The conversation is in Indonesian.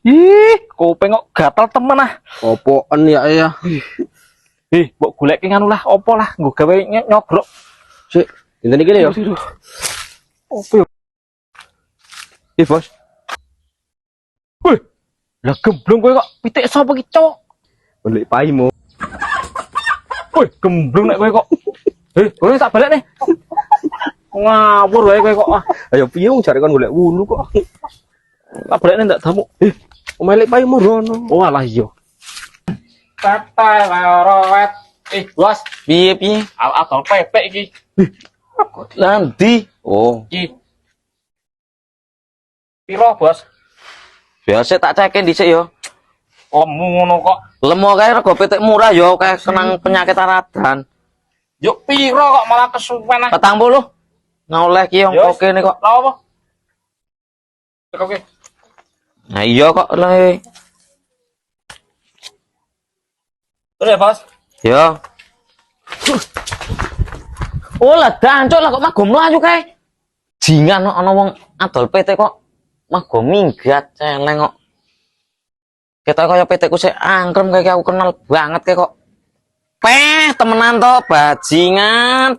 Ih, kuping kok gatal temen ah. Opoan ya ya. Mbok golek nganu lah, opo lah, nggo gawe nyogrok. Sik, dinten iki lho ya. Opo ya? Bos. Wih, lah gemblong kowe kok pitik sapa ki, Cok? Golek paimu. Wih, gemblong nek kowe kok. Kowe tak balik nih. Ngawur wae kowe kok. Ayo piye wong jare kon golek wulu kok. Tak balik nih ndak tamu. Omelek paimu rono. Oh alah iya. Tata lorowet. Bos, Piye? adol pepek iki. Nanti. Oh, Iki. Piro, Bos? biasa tak cekin dhisik yo. Lemu ngono kok. Lemo kae rego pitik murah yo, kae kenang penyakit aradan. Yuk piro kok malah kesuwen ah. 40. Ngoleh ki yang Yos. oke nih kok. Lah apa? Oke. Nah iya kok le. Terus ya, Bos. Yo. Oh lah dancuk lah kok mago mlayu kae. Jingan ana wong adol PT kok mago minggat celeng kok. Kita kaya PT ku sik angkrem kayak aku kenal banget kayak kok. Temenan to bajingan.